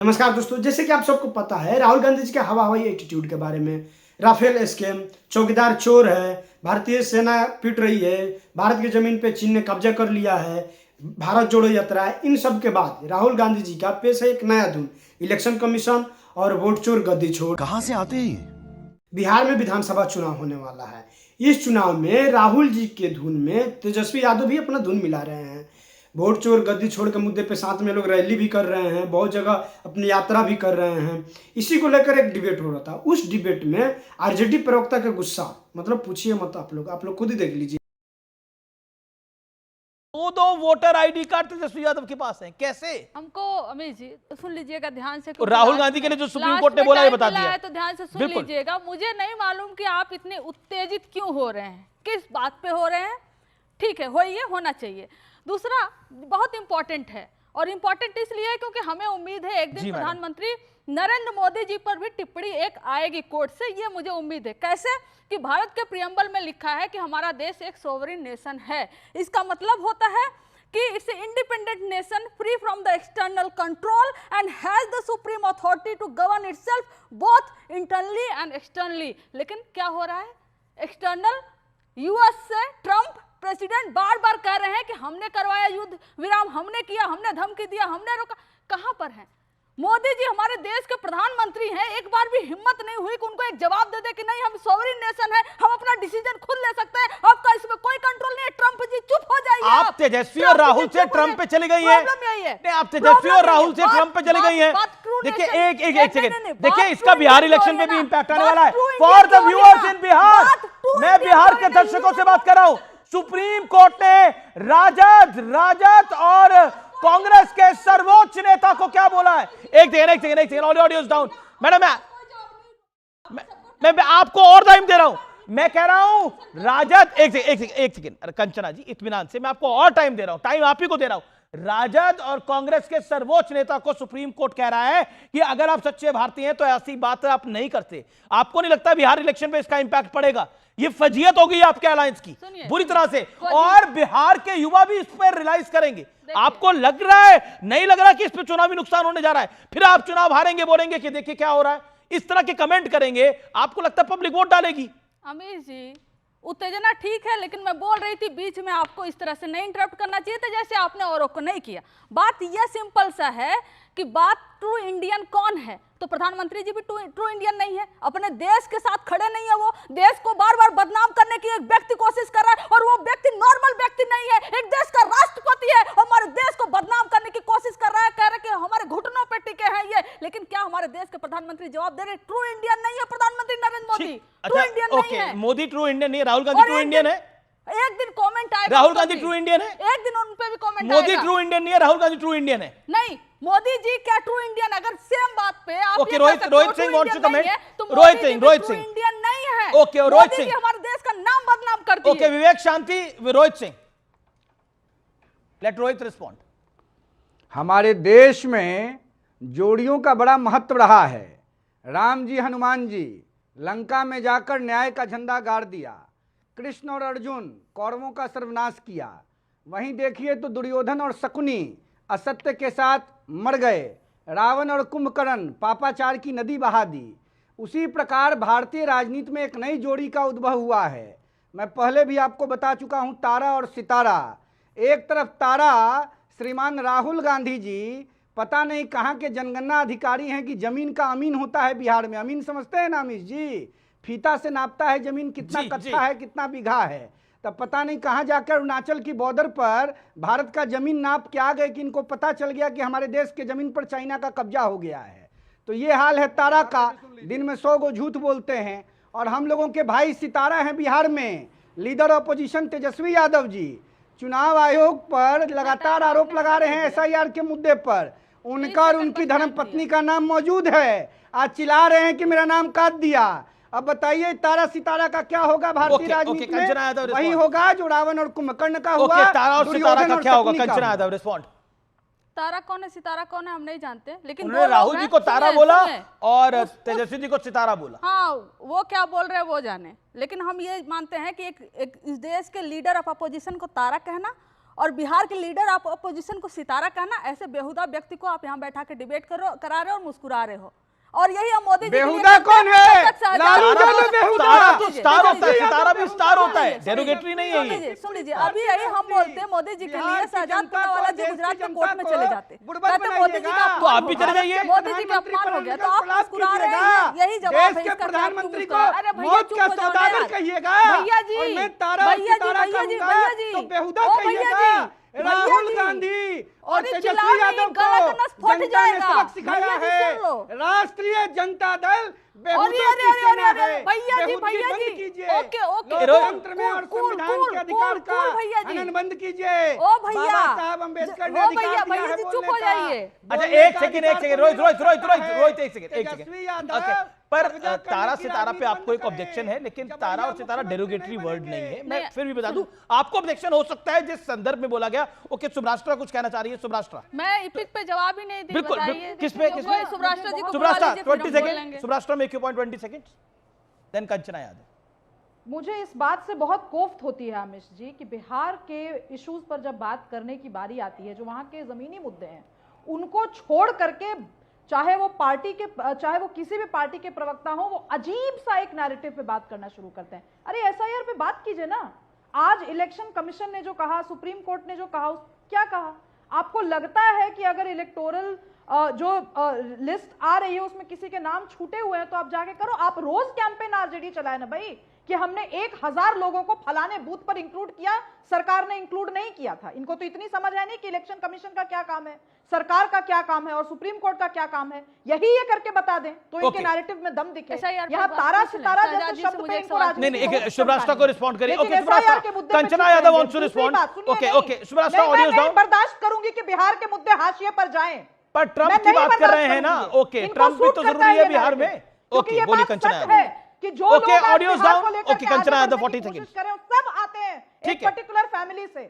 नमस्कार दोस्तों, जैसे कि आप सबको पता है राहुल गांधी जी के हवा हवाई एटीट्यूड के बारे में, राफेल स्कैम, चौकीदार चोर है, भारतीय सेना पिट रही है, भारत की जमीन पे चीन ने कब्जा कर लिया है, भारत जोड़ो यात्रा है, इन सब के बाद राहुल गांधी जी का पेश है एक नया धुन, इलेक्शन कमीशन और वोट चोर गद्दी छोड़। कहां से आते हैं? बिहार में विधानसभा चुनाव होने वाला है। इस चुनाव में राहुल जी के धुन में तेजस्वी यादव भी अपना धुन मिला रहे हैं। वोट चोर गद्दी छोड़ के मुद्दे पे साथ में लोग रैली भी कर रहे हैं, बहुत जगह अपनी यात्रा भी कर रहे हैं। इसी को लेकर एक डिबेट हो रहा था। उस डिबेट में आरजेडी प्रवक्ता का गुस्सा, मतलब पूछिए मत, आप लोग खुद ही देख लीजिए। दो voter ID card Tejashwi Yadav के पास हैं, कैसे? हमको अमित जी सुन लीजिएगा ध्यान से। राहुल गांधी के लिए जो सुप्रीम कोर्ट ने बोला ये बता दिया है, तो ध्यान से सुन लीजिएगा। मुझे नहीं मालूम कि आप इतने उत्तेजित क्यों हो रहे हैं, किस बात पे हो रहे हैं। ठीक है, होइए, होना चाहिए। दूसरा बहुत इंपॉर्टेंट है, और इंपॉर्टेंट इसलिए क्योंकि हमें उम्मीद है एक दिन प्रधानमंत्री नरेंद्र मोदी जी पर भी टिप्पणी एक आएगी कोर्ट से, ये मुझे उम्मीद है। कैसे? कि भारत के प्रियम्बल में लिखा है कि हमारा देश एक सोवरेन नेशन है। इसका मतलब होता है कि it's independent nation free from the external control and has the supreme authority to govern itself both internally and externally. लेकिन क्या हो रहा है? एक्सटर्नल यूएस से ट्रंप प्रेसिडेंट बार बार कह रहे हैं कि हमने करवाया युद्ध विराम, हमने किया, हमने धमकी दिया, हमने रोका। कहां पर है मोदी जी? हमारे देश के प्रधानमंत्री हैं, एक बार भी हिम्मत नहीं हुई कि उनको एक जवाब दे दे कि नहीं, हम सोवरेन नेशन है, हम अपना डिसीजन खुद ले सकते हैं, आपका इसमें कोई कंट्रोल नहीं है। ट्रंप जी चुप हो जाइए। आप तेजस्वी और राहुल से ट्रंप पे चली गई हैं। नहीं, आप तेजस्वी और राहुल से ट्रंप पे चली गई हैं। देखिए एक सेकंड, देखिए इसका बिहार इलेक्शन में भी इंपैक्ट आने वाला है। For the viewers in Bihar, मैं बिहार के दर्शकों से बात कर रहा हूं। सुप्रीम कोर्ट ने राजद और कांग्रेस के सर्वोच्च नेता को क्या बोला है? एक सेकंड, ऑडियो डाउन। मैडम मैं आपको और टाइम दे रहा हूं। मैं कह रहा हूं राजद, एक सेकंड कंचना जी, इत्मीनान से, मैं आपको और टाइम दे रहा हूं, टाइम आप ही को दे रहा हूं। राजद और कांग्रेस के सर्वोच्च नेता को सुप्रीम कोर्ट कह रहा है कि अगर आप सच्चे भारतीय हैं तो ऐसी बात आप नहीं करते। आपको नहीं लगता बिहार इलेक्शन में इसका इंपैक्ट पड़ेगा? ये फजीयत हो गई आपके अलायंस की बुरी तरह से, और बिहार के युवा भी इस पर रियलाइज करेंगे। आपको लग रहा है, नहीं लग रहा कि इस पर चुनावी नुकसान होने जा रहा है? फिर आप चुनाव हारेंगे, बोलेंगे कि देखिए क्या हो रहा है, इस तरह के कमेंट करेंगे, आपको लगता है पब्लिक वोट डालेगी? अमीर जी, उत्तेजना ठीक है, लेकिन मैं बोल रही थी बीच में आपको इस तरह से नहीं इंटरप्ट करना चाहिए था जैसे आपने औरों को नहीं किया। बात यह सिंपल सा है कि बात ट्रू इंडियन कौन है, तो प्रधानमंत्री जी भी ट्रू इंडियन नहीं है, अपने देश के साथ खड़े नहीं है। वो देश को बार बार बदनाम करने की एक व्यक्ति कोशिश कर रहा है, और वो व्यक्ति नॉर्मल व्यक्ति नहीं है, एक देश का राष्ट्रपति है, हमारे देश को बदनाम करने की कोशिश कर रहा है, कह रहा है कि हमारे घुटनों पे टिके हैं ये। लेकिन क्या हमारे देश के प्रधानमंत्री जवाब दे रहे? ट्रू इंडियन नहीं है प्रधानमंत्री नरेंद्र मोदी, ट्रू इंडियन नहीं है। मोदी ट्रू इंडियन नहीं है, राहुल गांधी ट्रू इंडियन है। एक दिन कमेंट आएगा राहुल गांधी ट्रू इंडियन है, एक दिन उन पे भी कमेंट आएगा। मोदी ट्रू इंडियन नहीं है, राहुल गांधी ट्रू इंडियन है। नहीं, मोदी जी क्या ट्रू इंडियन? अगर सेम बात पे आप okay, Rohit Singh wants to comment. Rohit Singh Indian नहीं है। ओके, रोहित सिंह हमारे देश का नाम बदनाम कर दिए। ओके, विवेक शांति, रोहित सिंह, लेट रोहित रिस्पॉन्ड। हमारे देश में जोड़ियों का बड़ा महत्व रहा है। राम जी हनुमान जी लंका में जाकर न्याय का झंडा गाड़ दिया, कृष्ण और अर्जुन कौरवों का सर्वनाश किया। वहीं देखिए तो दुर्योधन और शकुनी असत्य के साथ मर गए, रावण और कुंभकर्ण पापाचार की नदी बहा दी। उसी प्रकार भारतीय राजनीति में एक नई जोड़ी का उद्भव हुआ है। मैं पहले भी आपको बता चुका हूं, तारा और सितारा। एक तरफ तारा श्रीमान राहुल गांधी जी पता नहीं कहाँ के जनगणना अधिकारी हैं कि जमीन का अमीन होता है बिहार में। अमीन समझते हैं ना अमीश जी? फीता से नापता है जमीन, कितना कट्ठा है, कितना बीघा है। तब पता नहीं कहाँ जाकर अरुणाचल की बॉर्डर पर भारत का जमीन नाप के आ गए कि इनको पता चल गया कि हमारे देश के जमीन पर चाइना का कब्जा हो गया है। तो ये हाल है तारा का। दिन में 100 गो झूठ बोलते हैं। और हम लोगों के भाई सितारा हैं बिहार में, लीडर ऑपोजिशन तेजस्वी यादव जी चुनाव आयोग पर लगातार आरोप लगा रहे हैं एसआईआर के मुद्दे पर। उनका और उनकी धर्मपत्नी का नाम मौजूद है। आज चिल्ला रहे हैं कि मेरा नाम काट दिया। अब बताइए तारा सितारा का क्या होगा भारतीय राजनीति में? वही होगा जो रावण और कुंभकर्ण का हुआ। तारा और सितारा का क्या होगा? कंचना यादव रिस्पॉन्ड। तारा कौन है सितारा कौन है हम नहीं जानते, लेकिन उन्होंने राहुल जी को तारा बोला और तेजस्वी जी को सितारा बोला। हाँ, वो क्या बोल रहे हैं वो जाने, लेकिन हम ये मानते हैं कि एक इस देश के लीडर ऑफ अपोजिशन को तारा कहना और बिहार के लीडर आप अपोजिशन को सितारा कहना, ऐसे बेहुदा व्यक्ति को आप यहाँ बैठा के डिबेट करा रहे हो और मुस्कुरा रहे हो। और यही हम मोदी जी बेहुदा कौन है? लालू यादव बेहुदा। स्टार होता है, सितारा भी स्टार होता है, डेरोगेटरी नहीं है ये। सुन लीजिए, अभी यही हम बोलते हैं मोदी जी के लिए शहजाद पूनावाला जी गुजरात के कोर्ट में चले जाते, कहते मोदी जी का तो आप भी चले जाइए। मोदी जी का अपमान हो गया तो आप मुस्कुरा रहे हैं, यही जवाब है इसका। प्रधानमंत्री को अरे भैया चुप हो जाओ यार। कहिएगा, भैया जी, और मैं तारा भैया जी, सितारा भैया जी, कहूंगा, भैया जी, तो बेहुदा ओ भैया कहिएगा। जी, राहुल भैया जी। गांधी और अरे तेजस्वी चिल्लाओ नहीं, यादव गला को करना स्फोट जनता ने जाएगा। सबक सिखाया भैया जी, है। सुन लो। राष्ट्रीय जनता दल अरे बेहुदों अरे की अरे सेना अरे है। भैया जी, बेहुदगी भैया बंद जी, कीजिए। ओके ओके, लोकतंत्र में और कूल, संविधान कूल, के अधिकार कूल, का कूल भैया जी। हनन बंद कीजिए। ओ भैया, बाबा साहब अम्बेडकर ने ओ अधिकार भैया, दिया भैया है जी, चुप बोलने हो का। जाइए। अच्छा बोलने एक का सेकंड, अधिकार रोहित है। एक सेकंड। तेजस्वी यादव ओके, पर कब्जा करने तारा की सितारा पे राजनीति आपको एक बंद ऑब्जेक्शन करें। है, लेकिन जब तारा और भैया सितारा मुख्यमंत्री डेरोगेटरी नहीं वर्ड बनेंगे। नहीं है। मैं नहीं, फिर भी बता दूं, आपको ऑब्जेक्शन हो सकता है जिस संदर्भ में बोला गया। ओके, सुभ्राष्ट्रा कुछ कहना चाह रही है। सुभ्राष्ट्रा मैं इपिक पे जवाब ही नहीं दी, बिल्कुल, बताइए किस पे कोई सुभ्राष्ट्रा जी को बुला सुभ्राष्ट्रा लीजिए, फिर 20 हम सेकंड। बोलेंगे। Subhrashtra make your point 20 seconds, then Kanchana Yadav. मुझे इस बात से बहुत कोफ्त होती है आमिश जी कि बिहार के इश्यूज पर जब बात करने की बारी आती है, जो वहां के जमीनी मुद्दे हैं, उनको छोड़ करके चाहे वो किसी भी पार्टी के प्रवक्ता हो, वो अजीब सा एक नैरेटिव पे बात करना शुरू करते हैं। अरे एसआईआर पे बात कीजिए ना। आज इलेक्शन कमीशन ने जो कहा, सुप्रीम कोर्ट ने जो कहा, क्या कहा? आपको लगता है कि अगर इलेक्टोरल जो लिस्ट आ रही है उसमें किसी के नाम छूटे हुए हैं तो आप जाके करो। आप रोज कैंपेन आरजेडी चलाए ना भाई कि हमने 1000 लोगों को फलाने बूथ पर इंक्लूड किया, सरकार ने इंक्लूड नहीं किया था। इनको तो इतनी समझ है नहीं कि इलेक्शन कमीशन का क्या काम है, सरकार का क्या काम है और सुप्रीम कोर्ट का क्या काम है। यही ये करके बता दें तो इनके नैरेटिव में दम दिखे। यहाँ तारा सितारा जैसे शब्द पे इनको राजनीति नहीं, सुभ्राष्ट्रा को रिस्पॉन्ड करिए। लेकिन ओके, SIR के मुद्दे पे कंचना चुप यादव रहेंगे। वांट्स टू दूसरी रिस्पॉन्ड। बात सुनिए, ओके नहीं, ओके, सुभ्राष्ट्रा मैं ऑडियोज नहीं डाउन। बर्दाश्त करूंगी कि बिहार के मुद्दे हाशिए पर जाएं। पर ट्रंप मैं की नहीं बात कर रहे बर्दाश्त हैं ना। करूंगी। ओके, इनको ट्रंप भी सूट तो करता जरूरी है ये बिहार में। narrative। क्योंकि ओके, ये बोलिए बात कंचना सच यादव। है कि जो ओके, लोग आज ऑडियोज बिहार डाउन। को लेकर ओके, के कंचना आगे यादव, बढ़ने 40 की कोशिश सेकंड। कर रहे हैं, सब आते हैं ठीक एक है। पर्टिकुलर फैमिली से।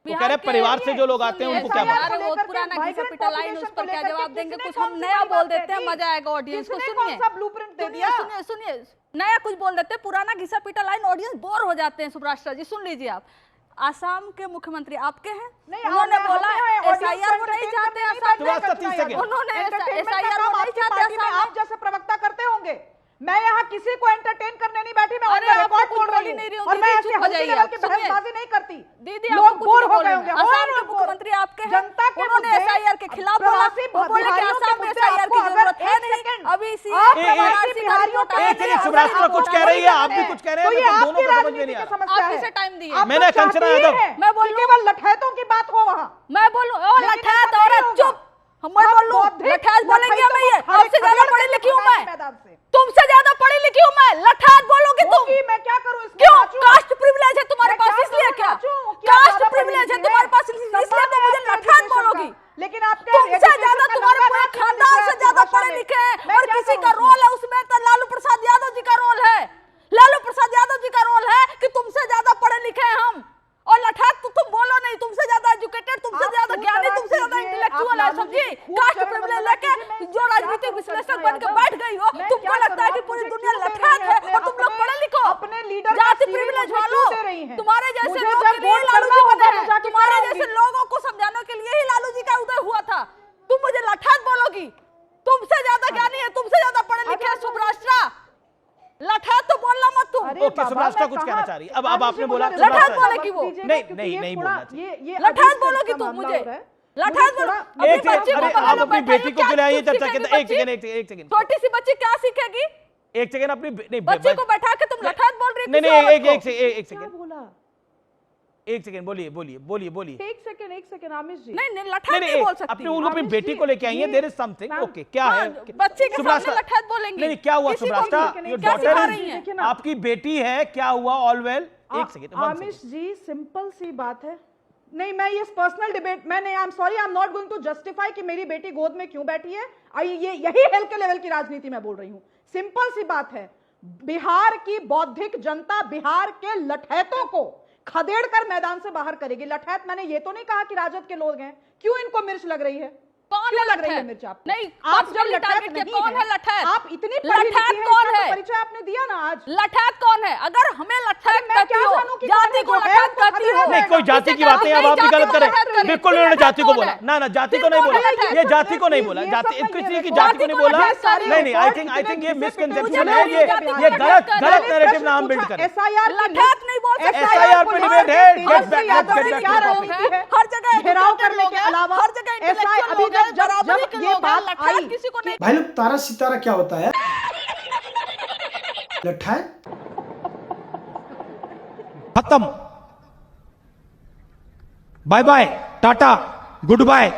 वो कह रहे हैं परिवार से जो लोग आते हैं उनको क्या SIR मालूम। को वो लेकर के पुराना घिसा migrant पिटा लाइन उस population पर को क्या लेकर के जवाब देंगे, किसने कुछ कौन हम सी नया बड़ी बोल बात देते हैं, कही? मजा आएगा ऑडियंस को। किसने सुनिए कौन सा ब्लूप्रिंट दे सुनिए दिया? सुनिए सुनिए, नया कुछ बोल देते हैं, पुराना घिसा पिटा लाइन, ऑडियंस बोर हो जाते हैं। सुभ्राष्ट्रा जी सुन लीजिए, आप आसाम के मुख्यमंत्री आपके हैं, नहीं, उन्होंने हमें बोला audience एसआईआर को नहीं entertain चाहते करने आसाम नहीं सुभाष, बैठना 30 चाहिए। सेकंड। उन्होंने Entertainment का SIR काम को नहीं आपकी चाहते पार्टी में आसाम में। आप जैसे प्रवक्ता करते होंगे। मैं यहाँ किसी को एंटरटेन करने नहीं बैठी, मैं अरे ऑन आपको रिकॉर्ड कुछ बोल बोल रही ही नहीं रही हूँ हूँ, और मैं दीदी, ऐसे चुप हो हल्की जाइए लेवल आप, की सुनिए। बहसबाजी नहीं करती। दीदी लोग आपको कुछ बोर नहीं हो बोल गए रहे होंगे। हैं। आसाम और के बोर। मुख्यमंत्री आपके हैं, जनता के उन्होंने मुद्दे, एसआईआर के खिलाफ बोला, प्रवासी वो बोले कि बिहारियों के आसाम में मुद्दे एसआईआर की आपको अगर जरूरत है एक नहीं, सेकंड अभी आप सीए प्रवासी बिहारियों का एक सेकंड, सुभ्राष्ट्रा कुछ कह रही है, आप भी कुछ कह रहे हैं, तो ये मतलब दोनों आपकी को समझ में नहीं राजनीति आ की रहा। समस्या आप है। किसे टाइम दिए? आप मैंने तो चाहती कंचना ही यादव। हैं मैं कि बोलूं? केवल लठैतों की बात हो वहाँ। मैं बोलूं ओ लेकिन लठैत ऐसा नहीं औरत होगा। चुप, मैं हम बोलूं बौद्धिक लठैत बोलेंगे लठैतों मैं, ये को आपसे ज्यादा खदेड़ पढ़ी के लिखी हूं भगाएं मैं, मैदान से। तुमसे ज्यादा पढ़ी लिखी हूं मैं, लठैत बोलोगी तुम। होगी, मैं क्या करूं इसमें? क्यों? नाचूं? कास्ट प्रिविलेज है तुम्हारे मैं पास, क्या इसलिए करूं? क्या? नाचूं? क्या कास्ट ज्यादा प्रिविलेज है पढ़ी तुम्हारे लिखी पास, इसलिए तुम मुझे सम्मान है लठैत education बोलोगी। का। लेकिन आपके तुमसे education ज्यादा का तुम्हारे नंबर पूरे आप खानदान लिख से रहे ज्यादा हैं पढ़े भाषा लिखे हैं, में। मैं और क्या किसी करूं का इसमें? रोल है उसमें तो लालू प्रसाद यादव जी का रोल है। लालू प्रसाद यादव जी का रोल है कि तुमसे ज्यादा पढ़े लिखे हैं हम, और लठैत तो तुम बोलो नहीं, तुमसे ज्यादा एजुकेटेड, तुमसे आप ज्यादा खूब ज्ञानी, तरह तुमसे ज्यादा कीजिए, इंटेलेक्चुअल आप है, लालू जी समझी? खूब कास्ट चरण प्रिविलेज वंदना लेके कीजिए, मैं जो क्या राजनीतिक करूं विश्लेषक कंचना बन के यादव? बैठ गई हो, मैं तुमको क्या लगता है करूं? कि आप पूरी मुझे दुनिया क्यों दे लठैत रही है हैं? और तुम लोग अपने- पढ़े लिखो। अपने लीडर का जाति सीवी प्रिविलेज मुझे वालों, क्यों दे रही हैं? तुम्हारे जैसे मुझे लोग जब के लिए वोट लालू करना जी होगा बने तो हैं, जाके तुम्हारे कराऊंगी। जैसे लोगों को समझाने के लिए ही लालू जी का उदय हुआ था। तुम मुझे लठैत बोलोगी? तुमसे ज्यादा ज्ञानी है, तुमसे ज्यादा पढ़े लिखे हैं सुभ्राष्ट्रा, लठैत तो बोलना मत तुम। अरे ओके, बाबा, सुभ्राष्ट्रा मैं कुछ कहाँ- कहना चाह रही है। अब आपने बोला मुझे सुभ्राष्ट्रा- लठैत बोलेगी वो। नहीं बोलना चाहिए। लठैत बोलोगी तुम मुझे, लठैत बोलो। अपनी एक बच्ची सेकंड, को अरे बगल आप में अपनी बैठाइए, बेटी को क्या क्यों लाइए कुछ चर्चा सीखेगी के? बच्ची? एक सेकंड, छोटी सी बच्ची क्या सीखेगी? एक सेकंड, अपनी नहीं बच्ची को बैठा के तुम लठैत बोल रही नहीं किसी नहीं, औरत एक को? एक सेकंड, बोला? एक सेकंड, बोलिए। एक सेकंड आमिश जी। नहीं नहीं, लठैत नहीं नहीं नहीं, बोल सकती। अपने उन अपनी आमिश बेटी जी, को लेके आई है, ये- there is something. Ma'am, okay, क्या हाँ, है? बच्ची के सुभ्राष्ट्रा- सामने लठैत बोलेंगी। नहीं, क्या हुआ किसी को सुभ्राष्ट्रा? भी योर क्या सिखा डॉटर रही हैं? देखिए ना, आपकी बेटी है, क्या हुआ? All well? एक सेकंड, आमिश जी, सिंपल सी बात है। नहीं, मैं ये पर्सनल डिबेट मैं नहीं, I am sorry, I am not going to justify कि मेरी बेटी गोद में क्यों बैठी है। ये यही हेल्थ के लेवल की राजनीति मैं बोल रही हूं। सिंपल सी बात है, बिहार की बौद्धिक जनता बिहार के लठैतों को खदेड़ कर मैदान से बाहर करेगी। लठैत मैंने ये तो नहीं कहा कि राजद के लोग हैं, क्यों इनको मिर्च लग रही है? कौन क्यों है लग रही है लठैत? मिर्च आपको? नहीं, आप जब personally लठैत target किया, नहीं कौन है लठैत? आप इतनी पढ़ी लिखी लठैत हैं, कौन इसका है? तो परिचय आपने दिया ना आज। लठैत कौन है? अगर हमें लठैत मैं कहती क्या हो, जानूं कि जाति कौन को है? लठैत वो कहती खतरा हो, है। नहीं, कोई जाति की बातें अब आप भी गलत कर रहे हैं। बिल्कुल उन्होंने जाति को बोला, ना जाति को नहीं बोला, ये जाति को नहीं बोला, जाति किसी की जाति को नहीं बोला। नहीं नहीं, आई थिंक ये मिसकंसेप्शन है, ये गलत नैरेटिव ना हम बिल्ड करें। लठैत नहीं बोल सकते। SIR पे डिबेट है, get back to topic. हर जगह घेराव करने के अलावा हर जगह SI इंटेलेक्चुअल अभी लोग हैं, जब बराबरी के ये लोग हैं, बात लठैत आई किसी को नहीं। भाई लोग, तारा सितारा क्या होता है? लठैत खत्म, bye bye, tata, good bye.